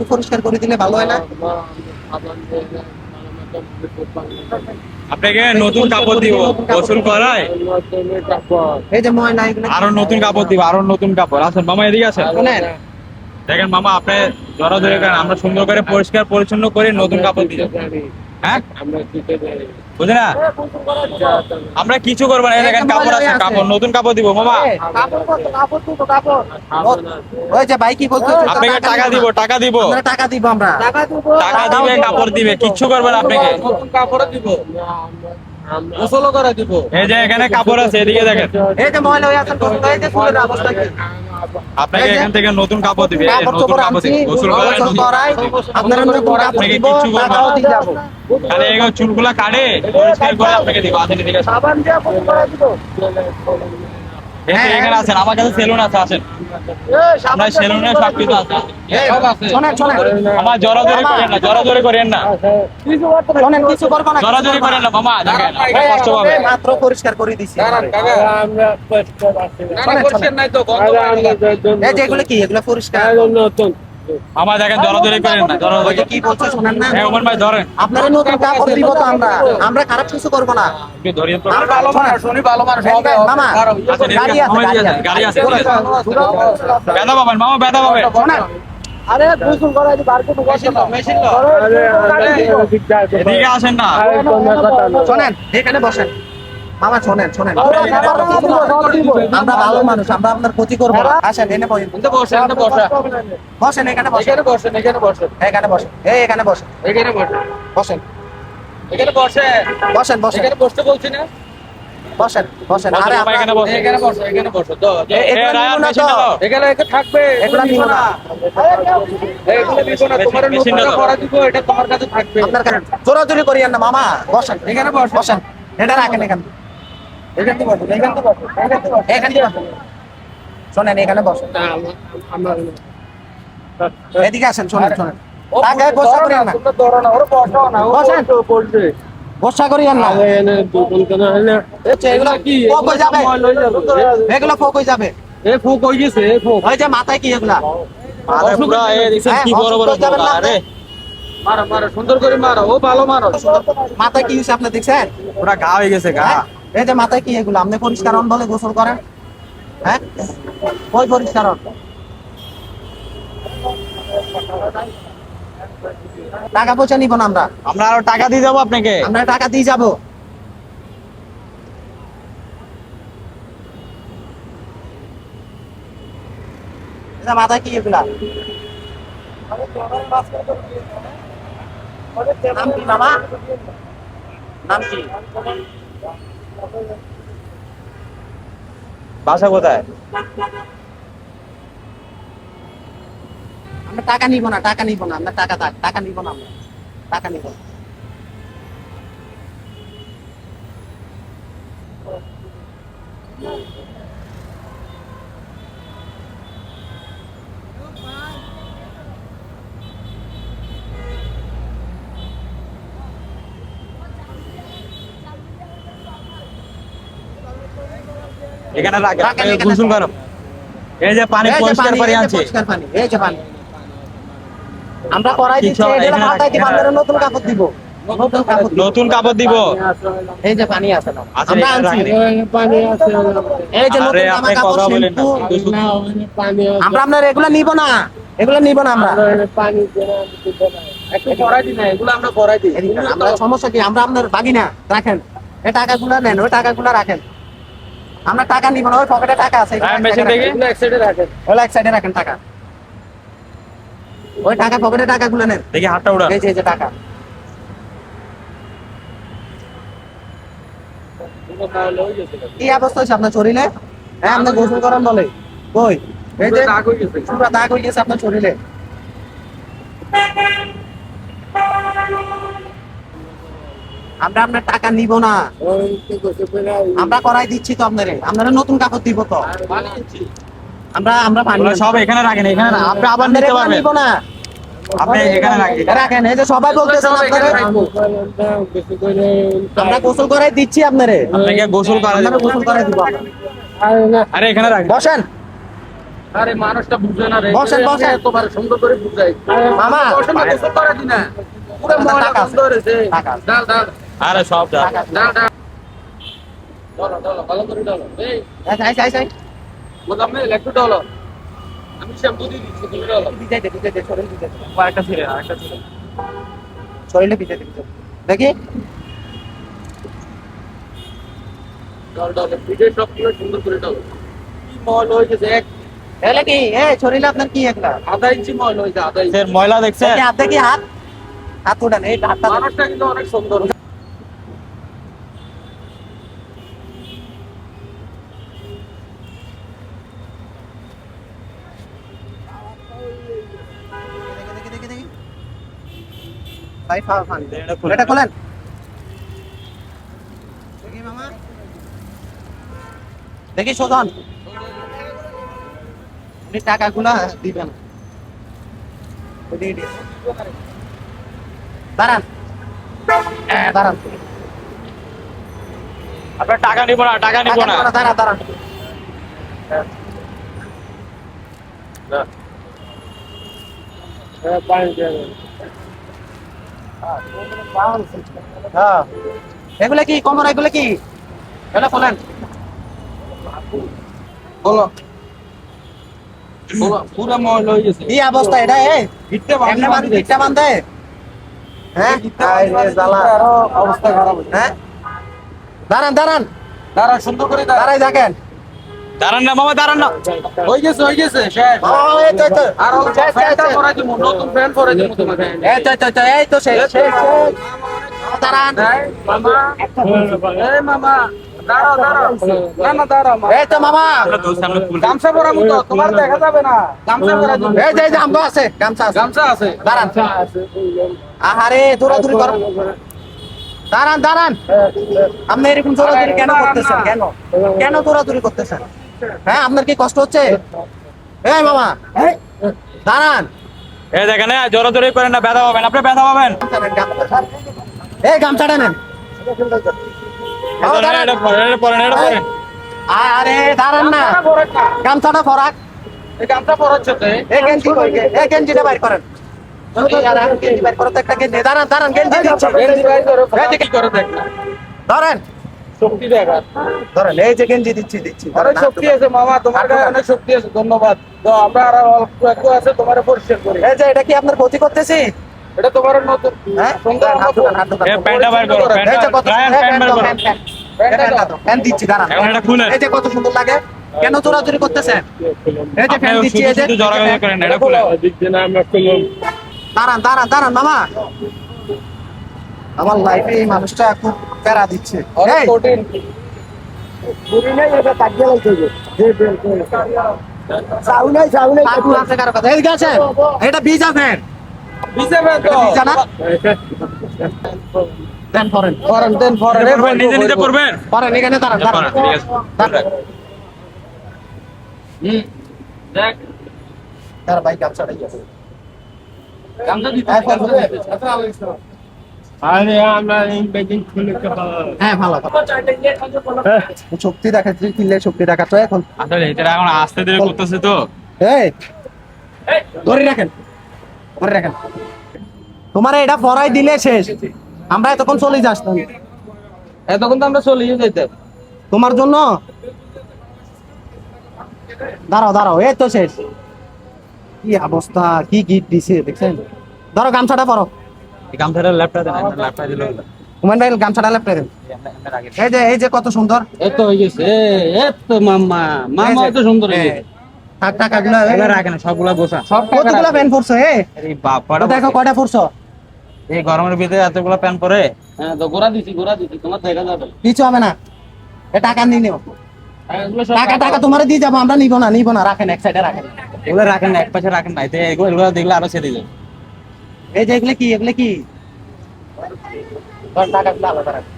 একটু পরিষ্কার করে দিলে ভালো হয় না? আপনাকে নতুন কাপড় দিব, গোসল করায় এই যে ময়লা এগুলো আরো নতুন কাপড় দিব, আরো নতুন কাপড়। আসেন মামা, এদিকে আসেন। শোনেন, দেখেন মামা, আপনি জড়াজড়ি করেন, আমরা সুন্দর করে পরিষ্কার পরিচ্ছন্ন করে নতুন কাপড় দিই। হ্যাঁ, বুঝে না, আমরা কিছু করবো না। এই দেখেন কাপড় আছে, কাপড়, নতুন কাপড় দিব মামা। ওই যে ভাই কি বলছো? আপনাকে টাকা দিব, টাকা দিব, আমরা টাকা দিব, আমরা টাকা দিবে, কাপড় দিবে, কিচ্ছু করবে না আপনাকে। নতুন কাপড় দিব, গোসলও করে দিব। এই যে এখানে কাপড় আছে, এদিকে দেখেন। এই যে ময়লা হয়ে আছেন, এই যে ফুলের অবস্থা কি? আপনাকে এখান থেকে নতুন কাপড় দিবে, এই যে কাপড় নতুন চোপড় কাপড় আনছি, দিবে, গোসল করায় গোসল করাই, আপনারা নতুন কাপড় আপনাকে দিব, কিচ্ছু করবো টাকাও না। দিয়ে যাবো। খালি এগুলো চুলগুলা কাটে পরিষ্কার করে আপনাকে দিব। আসেন এদিকে আসেন। সাবান দিয়ে গোসল করাই দিব। এই যে এখানে আছেন, আমার কাছে সেলুন আছে, আসেন। আমরা সেলুনে সবকিছু আছে। এই, শোনেন, শোনেন, আমার জড়াজড়ি করেন না, জড়াজড়ি করেন না, শোনেন, কিছু করবো না, কিছু জড়াজড়ি করবো করেন না। না মামা। দেখেন এই, আপনার কষ্ট পাবে। মাত্র পরিষ্কার করে দিছি। দাঁড়ান কাকা, শোনেন, পরিষ্কার নাই তো, গন্ধ পায়। এই যে এগুলো কি? এগুলো পরিষ্কার। মামা দেখেন, জড়াজড়ি করেন না, ওই জড়াজড়ি। যে কি বলছো শোনেন না? হ্যাঁ ওমর ভাই ধরেন, আপনারা নতুন কাপড় দিব তো, আমরা খারাপ কিছু করবো না। একটু ধরিয়ে তো। আমরা ভালো মানুষ, উনি ভালো মানুষ হবে। মামা, আচ্ছা, গাড়ি আছে, মামা, গাড়ি আছে। গাড়ি আছে, ঠিক আছে। ব্যথা পাবেন মামা, ব্যথা পাবেন। শোনেন, আরে গোসল করাই দিব, আর কোনো মেশিন লো, মেশিন লো। এদিকে আসেন না। শোনেন, এখানে বসেন। মামা শোনেন, শোনেন, আমরা ভালো মানুষ, আমরা আপনার ক্ষতি করবো না। আসেন, এনে বসেন। এখানে বসেন, এখানে বসা। বসেন, এখানে বসেন, এখানে বসেন, এখানে বসেন, এখানে বসেন, এখানে বসেন, এখানে বসেন, বসেন, এখানে বসেন, বসেন, বসেন, এখানে বসতে বলছি না। বসেন, বসেন। বসেন, আরে মামা, এখানে বসেন। এখানে বসো, এখানে বসো। এগুলো রায়ান, নিবো না মেশিনটা তো। দাও। এখানে এখানে থাকবে, এগুলো নিবো না। এগুলো নিবো না, তোমার মেশিনটা নতুনটা দাও। পরা দিব, এটা তোমার কাছে থাকবে। আপনার কাছে জোরাজুরি করিয়েন না মামা, বসেন, এখানে বসেন, বসেন, এটা রাখেন এখানে, এখানে বসেন, এখানে বসেন, এখানে বসেন। শোনেন, এখানে বসেন, এদিকে আসেন, শোনেন, শোনেন, টাকা বসা করিয়েন না, তোমরা ধরো না, ওরা বসাও না, ও বসেন। বসবে। বসা করিয়েন না। আচ্ছা, এগুলো ফোক হয়ে যাবে, এগুলো ফোক হয়ে যাবে। এ ফুক হয়ে গেছে, এ ফুক। ওই যে মাথায় কি এগুলা? আরে পুরা এই দেখছেন কি বড় বড় অসুস্থ যাবেন পোকা। না আরে মারো, মারো, সুন্দর করে মারো, ও ভালো মারো। মাথায় কি হয়েছে আপনি দেখছেন? পুরা ঘা হয়ে গেছে, ঘা। হ্যাঁ? এই যে মাথায় কি এগুলো? আপনি পরিষ্কার হন বলে গোসল করেন? হ্যাঁ, ওই পরিষ্কার হন। টাকা পয়সা নিব না আমরা, আমরা আরো টাকা দিয়ে যাবো আপনাকে। আমরা টাকা দিয়ে যাবো। এই যে মাথায় কি এগুলা? নাম কি মামা? নাম কি? বাসা কোথায়? আমরা টাকা নিব না, টাকা নিব না, আমরা টাকা টাকা নিব না, আমরা টাকা নিব না। এখানে রাখেন, রাখেন, এখানে গোসল করো। এই যে পানি, এই যে পরিষ্কার পানি, পানি এই যে আনছি। পরিষ্কার পানি, এই যে পানি। আমরা করাই দিচ্ছি, কিছু- এগুলো এখানে মাথায় দিব, রাখেন। আপনারা নতুন কাপড় দিব, নতুন কাপড় দিব। নতুন কাপড় দিব। এই যে পানি আছে না, আচ্ছা, আমরা এখানে আনছি। রাখেন। এই যে আরে নতুন জামা আপনি কাপড়, কথা বলেন না, শ্যাম্পু। গোসল- আমরা আপনার এগুলো নিব না, এগুলো নিব না আমরা। একটু পড়াই দিই না, এগুলো আমরা পড়াই দিই। এদিকে আমরা সমস্যা কি? আমরা আপনার বাগি না, রাখেন। এই টাকাগুলো নেন, ওই টাকাগুলো রাখেন। আমরা টাকা নিব না, ওই পকেটে টাকা আছে, এগুলো রাখেন, এক মেশিন সাইডে থেকে। রাখেন। এগুলো এক সাইডে রাখেন। ওগুলো এক সাইডে রাখেন টাকা। ওই টাকা পকেটে টাকাগুলো নেন। দেখি হাতটা উড়া। এই যে টাকা। এগুলো তাহলে হয়ে গেছে। কি অবস্থা হয়েছে আপনার শরীরে? হ্যাঁ, আপনি গোসল করেন বলে কই? এই যে দাগ হয়ে গেছে। পুরো দাগ হয়ে গেছে আপনার শরীরে। আমরা আপনার টাকা নিব না, আমরা করাই দিচ্ছি তো আপনারে, আপনারা নতুন কাপড় দিব তো। বানিয়েছি। আমরা আমরা পানি ওগুলো সব এখানে রাখেন, এখানে না। আপনি আবার নিতে পারবেন। নিব না, আপনি এখানে রাখেন। রাখেন। এই যে সবাই বলতেছেন সব এখানে আপনারা, রাখবো। আমরা গোসল করাই দিচ্ছি আপনারে, আপনাকে গোসল করা আপনারা যাবে। গোসল করাই দিব আমরা। আরে এখানে রাখেন। বসেন, আরে মানুষটা বুঝে না রে। বসেন, বসেন। তোমার সুন্দর করে বুঝাই। মামা, বসেন না, গোসল করে দিনা। পুরো টাকা ময়লা আছে, বন্ধ হয়েছে। টাকা আছে। ডাল ডাল আরে সব যা টাকা আছে। ডাল ডাল। ডলো ডলো ভালো করে ডলো। এই এই মোজাম্মেল একটু ডলো। আমি শ্যাম্পু দিয়ে দিচ্ছি, তুমি ডলো। ভিজাই দে, শরীর ভিজাই দে। আরেকটা ছিল আরেকটা ছিল শরীরে ভিজাই দে। দেখি ডল ডল ভিডিও সবগুলো সুন্দর করে ডলো। কি মল হয়ে গেছে, এগুলা কি শরীরে আপনার কি এগুলা? আধা ইঞ্চি মল হয়েছে, আধা ইঞ্চি। এর ময়লা দেখছেন দেখি হাত, দেখি হাত, হাত উঠান, এই হাতটা দেখি। মানুষটা কিন্তু অনেক সুন্দর। দেখি। ভাই ফান এটা খুলে এটা খোলেন। দেখি মামা, দেখি শোধন, উনি টাকাগুলা দিবেন। দাঁড়ান, দাঁড়ান, আপনার টাকা নিব না দাঁড়ান, দাঁড়ান। হ্যাঁ, এগুলা কি কমর? এগুলা কি? এগুলা খোলেন। বলো পুরো মল হয়ে গেছে। কি অবস্থা এটা? গিট্টে এমনি বান্ধে, দিকটা বান্ধে? হ্যাঁ, আরো অবস্থা খারাপ হয়েছে। হ্যাঁ, দাঁড়ান, দাঁড়ান, দাঁড়া, সুন্দর করে দাঁড়া। দাঁড়াই থাকেন। দাঁড়ান না মামা দাঁড়ান না হয়ে গেছে শেষ। এই তো, এই তো। আর অল্প শেষ, শেষ, ফ্যানটা শেষ। পরাই দিমু, নতুন ফ্যান পরাই দিমু তোমাকে। এই তো শেষ, শেষ, শেষ। দাঁড়ান। এই মামা, এই মামা, দাঁড়াও দাঁড়াও। না দাঁড়াও মামা। এই তো মামা। আপনার দোস্ত সামনে খুলবে গামছা পরাবো তো, তোমার দেখা যাবে না। গামছা পরাই দিমু। এই যে আমগো আছে, গামছা আছে। গামছা আছে। দাঁড়ান। আহারে দৌড়াদৌড়ি কর। দাঁড়ান, দাঁড়ান। আপনি এরকম দৌড়াদৌড়ি কেন করতেছেন? কেন দৌড়াদৌড়ি করতেছেন? হ্যাঁ, আপনার কি কষ্ট হচ্ছে? এই মামা, দাঁড়ান। এই দেখেন জোরাজোরি করেন না, ব্যথা পাবেন, আপনি ব্যথা পাবেন। এই গামছাটা নেন। দাঁড়ান। এটা পরেন আরে দাঁড়ান না, গামছাটা পরাক না। গামছাটা ফরাক। এই গামছা পরাচ্ছে তো। এই গেঞ্জি কই? এই গেঞ্জিটা বাইর করেন। এই আর আর গেঞ্জি বাইর করো তো, একটা গেঞ্জি। দাঁড়ান, দাঁড়ান, গেঞ্জি দিচ্ছি। গেঞ্জি বাইর করো, কি করে দেখ না। ধরেন, শক্তি দেখা। ধরেন, এই যে গেঞ্জি দিচ্ছি। অনেক শক্তি আছে মামা, তোমার গায়ে অনেক শক্তি আছে, ধন্যবাদ। তো আমরা আর অল্প একটু আছে, তোমার পরিষ্কার করি। এই যে এটা কি আপনার ক্ষতি করতেছি? এটা তোমার নতুন হ্যাঁ, সুন্দর হাত ধুন, হাত ধুন। এই প্যান্টটা বাইর করো, এই যে কত প্যান্ট ফ্যান বাইর করো। ফ্যান দিচ্ছি, দাঁড়ান। এখন এটা খুলেন। এই যে কত সুন্দর লাগে। কেন চোরাচুরি করতেছেন? এই যে ফ্যান আপনি দিচ্ছি, এই যে শুধু জোরাজোরি করেন না, এটা খুলেন। দাঁড়ান, দাঁড়ান, দাঁড়ান মামা। আমার লাইফে এই মানুষটা খুব প্যারা দিচ্ছে। অনেক এই, কঠিন। পাগল আছে কারো কথা। এদিকে আসেন। এটা ভিজা ফ্যান। ভিজে ফেল তো। এটা ভিজা না? দেন ফরেন। দেন ফরেন। করবেন, নিজে করবেন। ফরেন, এখানে দাঁড়ান, দাঁড়ান। ঠিক আছে। দাঁড়ান। দেখ, দাঁড়ান, ভাই গামছাটা দিয়ে আসুন। গামছা দিতে। হ্যাঁ, ফরেন। হ্যাঁ, ভালো কথা। শক্তি দেখাচ্ছি, কিনলে শক্তি দেখাচ্ছ এখন। আসলে এটা এখন আস্তে ধীরে করতেছে তো। এই, ধরে রাখেন, ধরে রাখেন। তোমার এটা পড়াই দিলে শেষ। আমরা তখন চলে আসতাম এতক্ষণ তো আমরা চলিয়ে যেতাম। তোমার জন্য। দাঁড়াও, দাঁড়াও, এই তো শেষ। কি অবস্থা, কি গিফট দিছে দেখছেন? ধরো গামছাটা পরো। এই গামছাটা ল্যাপটপ দেন, ল্যাপটপ দিলে হলো। হুমায়ুন ভাই গামছাটা লেপটে দেন। এই যে কত সুন্দর। এই তো হয়ে গেছে। এই তো মামা, মামা তো সুন্দর হয়ে গেছে। টাকাগুলো এগুলো রাখেন, সবগুলা গোছা। সব কতগুলো প্যান পরছো? আরে বাপাটা দেখো কয়টা পরছো। এই গরমের ভিতরে এতগুলো প্যান্ট পরে। হ্যাঁ, তো গোড়া দিছি, তোমার দেখা যাবে। কিছু হবে না, এ টাকা নিয়ে নিও। এগুলো সব টাকা তোমার দিয়ে যাবো আমরা, নিবো না, রাখেন এক সাইডে রাখেন। এগুলো রাখেন না, এক পাশে রাখেন না, এগুলো দেখলে আরো ছেড়ে যাবে। এই যে এগুলো কি টাকাগুলো আলাদা রাখেন।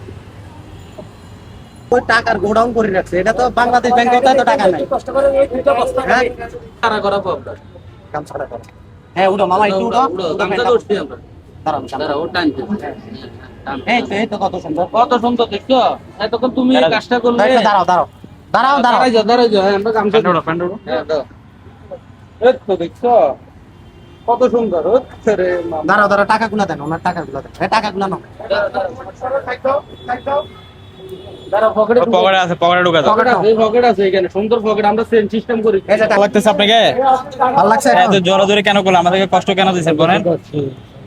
ওই টাকার গোডাউন করে রাখছে, এটা তো বাংলাদেশ ব্যাংকে তো টাকা নাই। হ্যাঁ, কারা করা প্রবলেম। গামছাটা করো। হ্যাঁ, উঠো মামা, একটু উঠো। গামছা তো উঠছি আমরা। দাঁড়ান, দাঁড়া, ও টানছে। এই তো কত সুন্দর। কত সুন্দর দেখছো? এতক্ষণ তুমি এই কাজটা করলে। দাঁড়াও। দাঁড়াই যাও, হ্যাঁ, আমরা গামছা প্যান্ট ওঠো, প্যান্ট ওঠো। হ্যাঁ, দাও। এই তো দেখছো কত সুন্দর হচ্ছে রে মামা। দাঁড়াও দাঁড়াও, টাকাগুলো দেন, ওনার টাকাগুলো দেন, এই টাকাগুলো নাও। দাঁড়াও, পকেটে ঢুকাও। পকেটে আছে, পকেটে ঢুকা দাও। পকেট আছে, পকেট আছে এখানে, সুন্দর পকেট, আমরা সেম সিস্টেম করি। এই যে টাকা ভালো লাগতেছে আপনাকে? ভালো লাগছে এখন? এত জোরাজোরি কেন করলো, আমাদেরকে কষ্ট কেন দিচ্ছেন বলেন?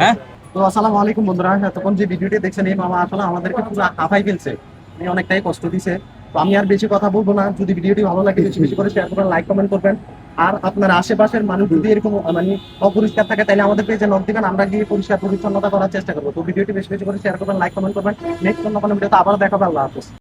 হ্যাঁ, তো আসসালামু আলাইকুম বন্ধুরা, তখন যে ভিডিওটি দেখছেন এই মামা আসলে আমাদেরকে পুরো হাফাই ফেলছে, উনি অনেকটাই কষ্ট দিছে। তো আমি আর বেশি কথা বলবো না, যদি ভিডিওটি ভালো লাগে বেশি বেশি করে শেয়ার করবেন, লাইক কমেন্ট করবেন। আর আপনার আশেপাশের মানুষ যদি এরকম মানে অপরিষ্কার থাকে তাহলে আমাদের পেজে নক দিবেন, আমরা গিয়ে পরিষ্কার পরিচ্ছন্নতা করার চেষ্টা করবো। তো ভিডিওটি বেশি বেশি করে শেয়ার করবেন, লাইক কমেন্ট করবেন। নেক্সট অন্য কোনো ভিডিওতে আবার দেখাবো। আল্লাহ হাফেজ।